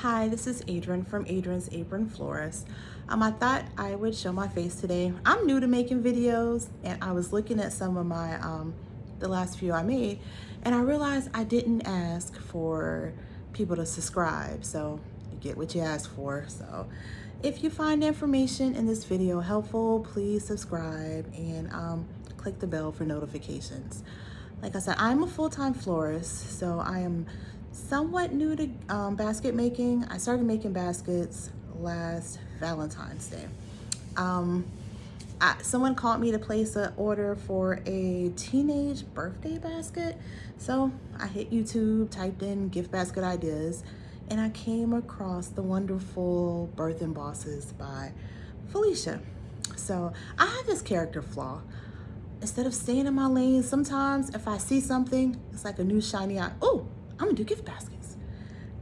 Hi, this is Adrian from Adrian's Apron Florist. I thought I would show my face today. I'm new to making videos, and I was looking at some of my the last few I made, and I realized I didn't ask for people to subscribe. So you get what you ask for. So if you find information in this video helpful, please subscribe and click the bell for notifications. Like I said, I'm a full-time florist, so I am somewhat new to basket making. I started making baskets last Valentine's Day. Someone called me to place an order for a teenage birthday basket. So I hit YouTube, typed in gift basket ideas, and I came across the wonderful Birth and Bosses by Felicia. So I have this character flaw. Instead of staying in my lane, sometimes if I see something, it's like a new shiny eye. Oh, I'm gonna do gift baskets.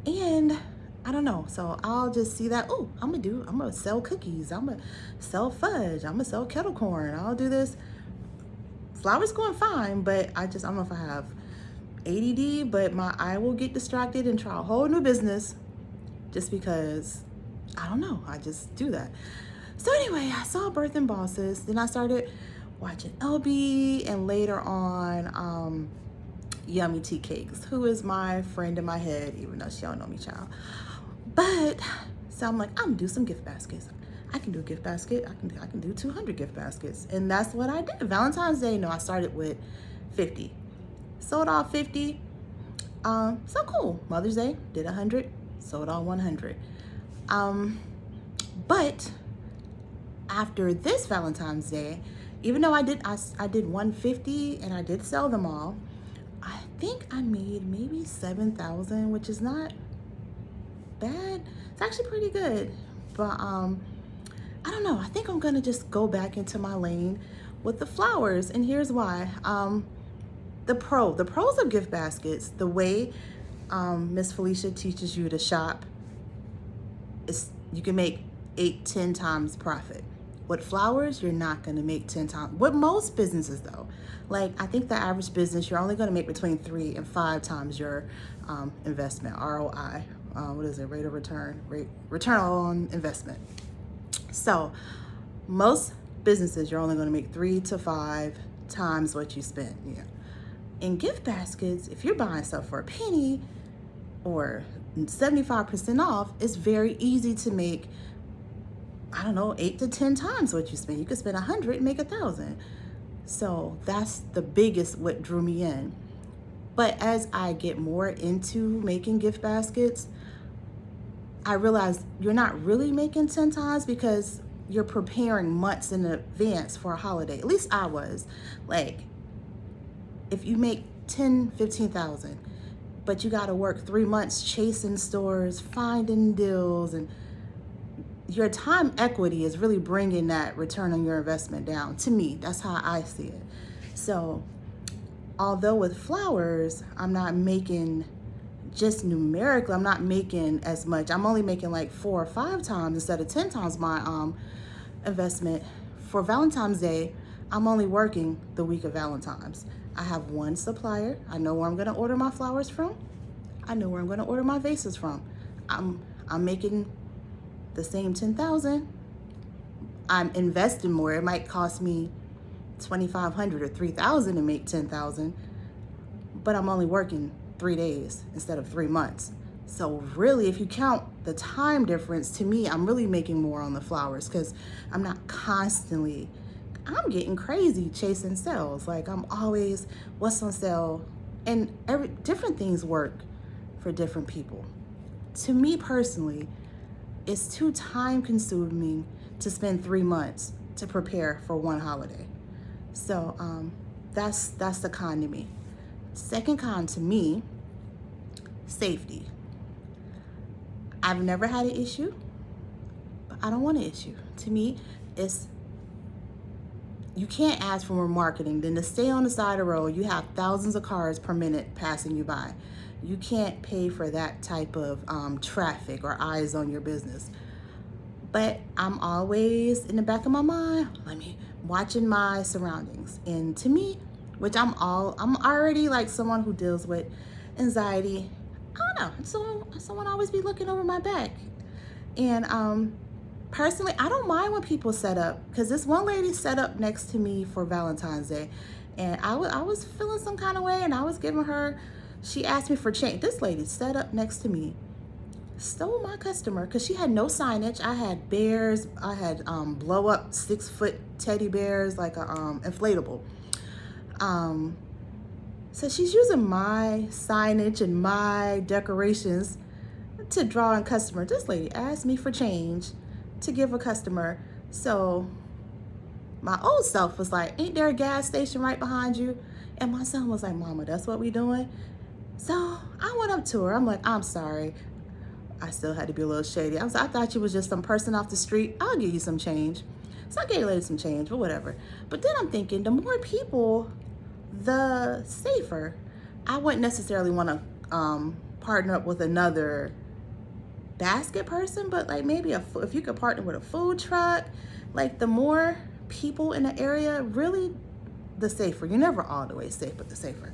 And I don't know, so I'll just see that, oh, I'm gonna sell cookies, I'm gonna sell fudge, I'm gonna sell kettle corn, I'll do this. Flowers going fine, but I don't know if I have ADD, but my eye will get distracted and try a whole new business just because, I don't know, I just do that. So anyway, I saw Birth and Bosses, then I started watching LB, and later on, Yummy Tea Cakes, who is my friend in my head, even though she don't know me, child. But so I'm like, I'm gonna do some gift baskets. I can do a gift basket. I can do 200 gift baskets, and that's what I did. Valentine's Day, no, I started with 50, sold all 50. So cool. Mother's Day did 100, sold all 100. But after this Valentine's Day, even though I did 150 and I did sell them all, I think I made maybe 7,000, which is not bad. It's actually pretty good. But I don't know. I think I'm gonna just go back into my lane with the flowers, and here's why. The pros of gift baskets, the way Miss Felicia teaches you to shop, is you can make 8-10 times profit. With flowers, you're not gonna make 10 times. With most businesses though, like I think the average business, you're only gonna make between 3 and 5 times your investment, ROI. What is it, rate of return? Return on investment. So most businesses, you're only gonna make 3 to 5 times what you spend. Yeah. In gift baskets, if you're buying stuff for a penny or 75% off, it's very easy to make, I don't know, 8 to 10 times what you spend. You could spend 100 and make 1,000. So that's the biggest what drew me in. But as I get more into making gift baskets, I realized you're not really making 10 times because you're preparing months in advance for a holiday. At least I was. Like, if you make 10, 15,000, but you gotta work 3 months chasing stores, finding deals, and your time equity is really bringing that return on your investment down. To me, that's how I see it. So although with flowers, I'm not making, just numerically, I'm not making as much. I'm only making like 4 or 5 times instead of 10 times my investment. For Valentine's Day, I'm only working the week of Valentine's. I have one supplier. I know where I'm gonna order my flowers from. I know where I'm gonna order my vases from. I'm making the same 10,000. I'm investing more. It might cost me 2,500 or 3,000 to make 10,000, but I'm only working 3 days instead of 3 months. So really, if you count the time difference, to me, I'm really making more on the flowers because I'm not constantly, I'm getting crazy chasing sales. Like I'm always, what's on sale? And different things work for different people. To me personally, it's too time consuming to spend 3 months to prepare for one holiday. So that's the con to me. Second con to me, safety. I've never had an issue, but I don't want an issue. To me, it's, you can't ask for more marketing than to stay on the side of the road. You have thousands of cars per minute passing you by. You can't pay for that type of traffic or eyes on your business. But I'm always in the back of my mind, watching my surroundings. And to me, which I'm already like someone who deals with anxiety, I don't know. Someone always be looking over my back. And personally, I don't mind when people set up, because this one lady set up next to me for Valentine's Day, and I was feeling some kind of way, and I was giving her. She asked me for change. This lady set up next to me, stole my customer because she had no signage. I had bears. I had blow up 6-foot teddy bears, like a inflatable. So she's using my signage and my decorations to draw in customer. This lady asked me for change to give a customer. So my old self was like, ain't there a gas station right behind you? And my son was like, Mama, that's what we doing? So I went up to her. I'm like, I'm sorry. I still had to be a little shady. I thought you was just some person off the street. I'll give you some change. So I gave the lady some change, but whatever. But then I'm thinking, the more people, the safer. I wouldn't necessarily want to partner up with another basket person, but like maybe if you could partner with a food truck, like the more people in the area, really the safer. You're never all the way safe, but the safer.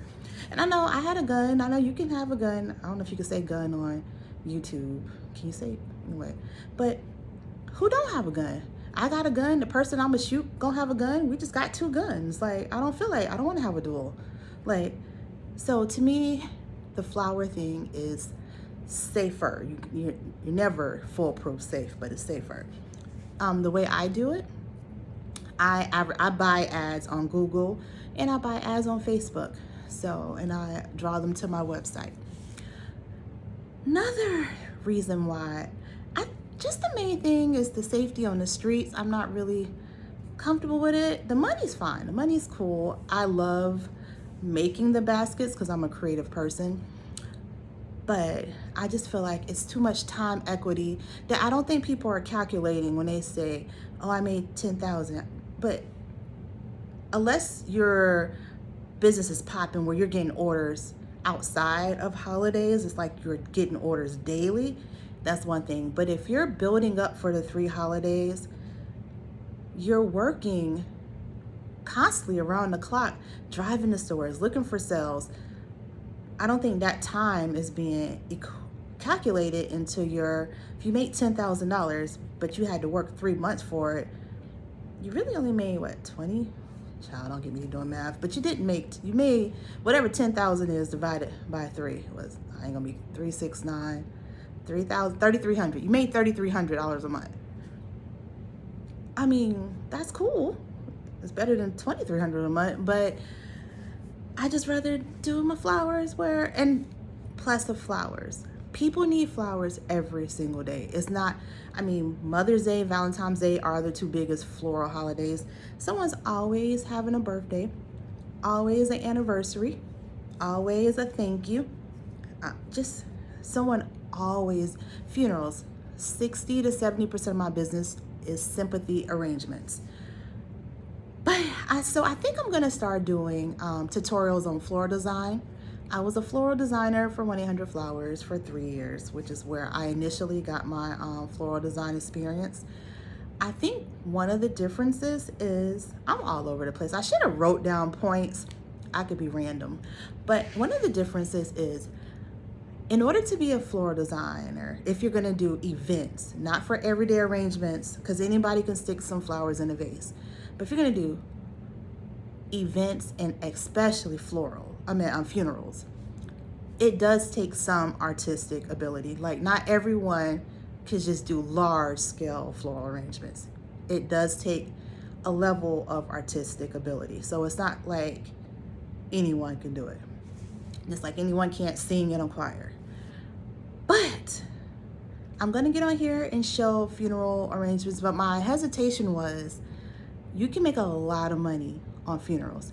And I know I had a gun. I know you can have a gun. I don't know if you can say gun on YouTube. Can you say anyway? But who don't have a gun? I got a gun. The person I'm gonna shoot gonna have a gun. We just got 2 guns. Like, I don't feel like I don't want to have a duel. Like, so to me, the flower thing is safer. You're never foolproof safe, but it's safer. The way I do it, I buy ads on Google and I buy ads on Facebook. So, and I draw them to my website. Another reason why, just the main thing is the safety on the streets. I'm not really comfortable with it. The money's fine. The money's cool. I love making the baskets because I'm a creative person. But I just feel like it's too much time equity that I don't think people are calculating when they say, oh, I made 10,000. But unless your business is popping where you're getting orders outside of holidays, it's like you're getting orders daily, that's one thing. But if you're building up for the 3 holidays, you're working constantly around the clock, driving to stores, looking for sales. I don't think that time is being calculated into if you make $10,000, but you had to work 3 months for it, you really only made what, 20? Child, don't get me doing math, but you made whatever 10,000 is divided by 3 was, I ain't gonna be 369, 3,000, 3,300. You made $3,300 a month. I mean, that's cool. It's better than $2,300 a month, but I just rather do my flowers and plus the flowers. People need flowers every single day. It's not, Mother's Day, Valentine's Day are the 2 biggest floral holidays. Someone's always having a birthday, always an anniversary, always a thank you. Just someone always, funerals, 60 to 70% of my business is sympathy arrangements. But I think I'm gonna start doing tutorials on floral design. I was a floral designer for 1-800-Flowers for 3 years, which is where I initially got my floral design experience. I think one of the differences is I'm all over the place. I should have wrote down points. I could be random. But one of the differences is, in order to be a floral designer, if you're gonna do events, not for everyday arrangements, because anybody can stick some flowers in a vase, but if you're gonna do events and especially funerals, it does take some artistic ability. Like, not everyone can just do large scale floral arrangements. It does take a level of artistic ability. So it's not like anyone can do it. Just like anyone can't sing in a choir. But I'm gonna get on here and show funeral arrangements, but my hesitation was, you can make a lot of money on funerals.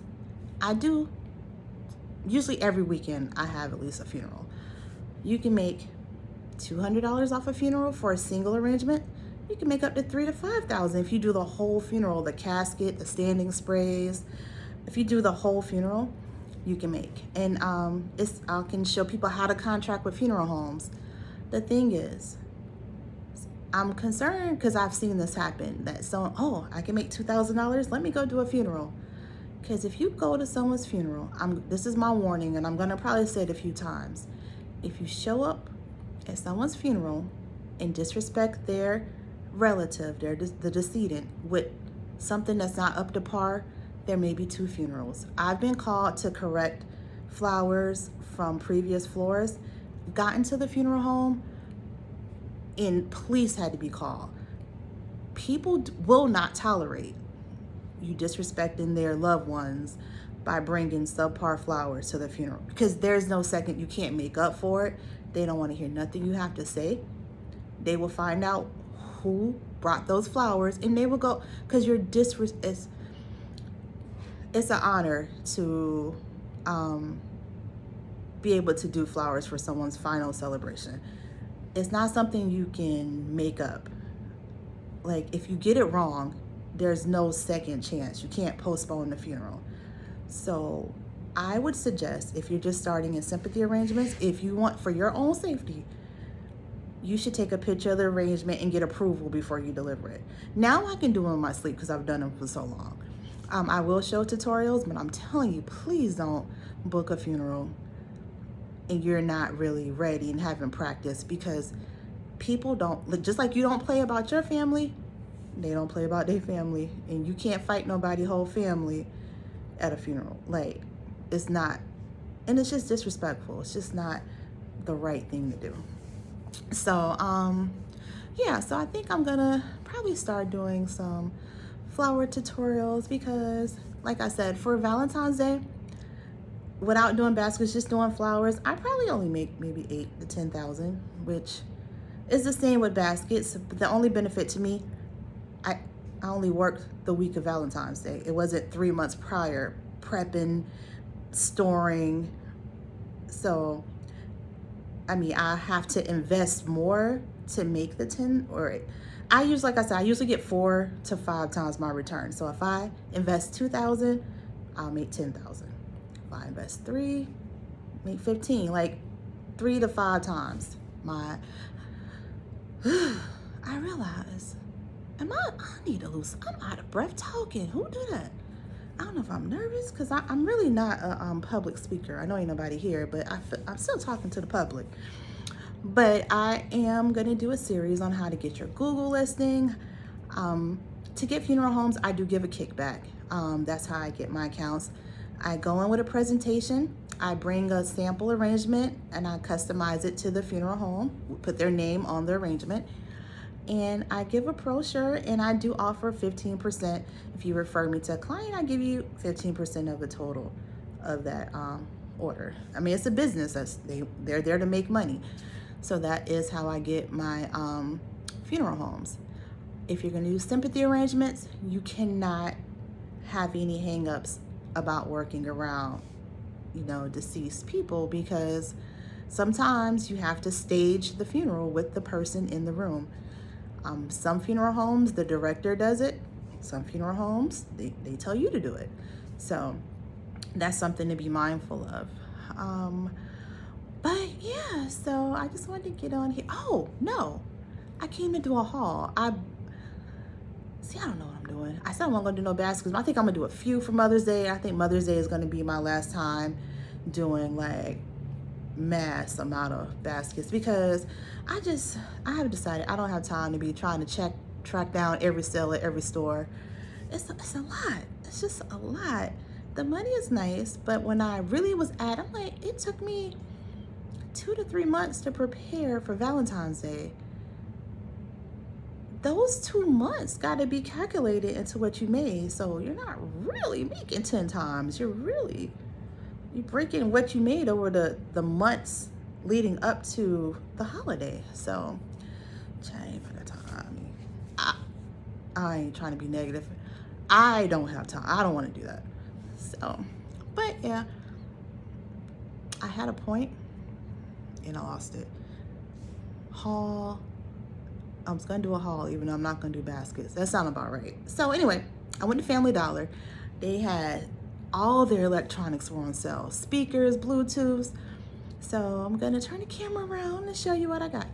I do. Usually every weekend I have at least a funeral. You can make $200 off a funeral for a single arrangement. You can make up to $3,000 to $5,000 if you do the whole funeral, the casket, the standing sprays. If you do the whole funeral, you can make. And I can show people how to contract with funeral homes. The thing is, I'm concerned because I've seen this happen, that I can make $2,000, let me go do a funeral. Because if you go to someone's funeral, this is my warning, and I'm gonna probably say it a few times. If you show up at someone's funeral and disrespect their relative, the decedent, with something that's not up to par, there may be two funerals. I've been called to correct flowers from previous florists, gotten to the funeral home, and police had to be called. People will not tolerate you disrespecting their loved ones by bringing subpar flowers to the funeral, because there's no second you can't make up for it. They don't want to hear nothing you have to say. They will find out who brought those flowers, and they will go, because you're it's an honor to be able to do flowers for someone's final celebration. It's not something you can make up. Like, if you get it wrong, there's no second chance. You can't postpone the funeral. So I would suggest, if you're just starting in sympathy arrangements, if you want, for your own safety, you should take a picture of the arrangement and get approval before you deliver it. Now I can do them in my sleep because I've done them for so long. I will show tutorials, but I'm telling you, please don't book a funeral and you're not really ready and haven't practiced, because people don't, just like you don't play about your family, they don't play about their family, and you can't fight nobody's whole family at a funeral. Like, it's not, and it's just disrespectful. It's just not the right thing to do. So yeah, so I think I'm gonna probably start doing some flower tutorials, because like I said, for Valentine's Day, without doing baskets, just doing flowers, I probably only make maybe 8,000 to 10,000, which is the same with baskets. But the only benefit to me, I only worked the week of Valentine's Day. It wasn't 3 months prior, prepping, storing. So, I mean, I have to invest more to make the 10, or I usually, like I said, I usually get 4 to 5 times my return. So if I invest 2,000, I'll make 10,000. If I invest 3, make 15, like 3 to 5 times my, I realize, I need to lose, I'm out of breath talking. Who did that? I don't know if I'm nervous, because I'm really not a public speaker. I know ain't nobody here, but I'm still talking to the public. But I am going to do a series on how to get your Google listing. To get funeral homes, I do give a kickback. That's how I get my accounts. I go in with a presentation. I bring a sample arrangement and I customize it to the funeral home, put their name on the arrangement. And I give a brochure, and I do offer 15%. If you refer me to a client, I give you 15% of the total of that order. I mean, it's a business. They're there to make money. So that is how I get my funeral homes. If you're going to do sympathy arrangements, you cannot have any hangups about working around, deceased people, because sometimes you have to stage the funeral with the person in the room. Some funeral homes, the director does it. Some funeral homes, they tell you to do it. So that's something to be mindful of. But yeah, so I just wanted to get on here. Oh, no, I came to do a haul. I don't know what I'm doing. I said I'm not gonna do no baskets, but I think I'm gonna do a few for Mother's Day. I think Mother's Day is gonna be my last time doing like mass amount of baskets, because I have decided I don't have time to be trying to track down every sale at every store. It's a lot. It's just a lot. The money is nice, but when I really was I'm like, it took me 2 to 3 months to prepare for Valentine's Day. Those 2 months got to be calculated into what you made. So you're not really making 10 times. You're breaking what you made over the months leading up to the holiday. So, change for the time. I ain't trying to be negative. I don't have time. I don't want to do that. So, but yeah, I had a point and I lost it. Haul. I was gonna do a haul, even though I'm not gonna do baskets. That sounds about right. So anyway, I went to Family Dollar. They had all their electronics were on sale. Speakers, Bluetooths. So I'm gonna turn the camera around and show you what I got.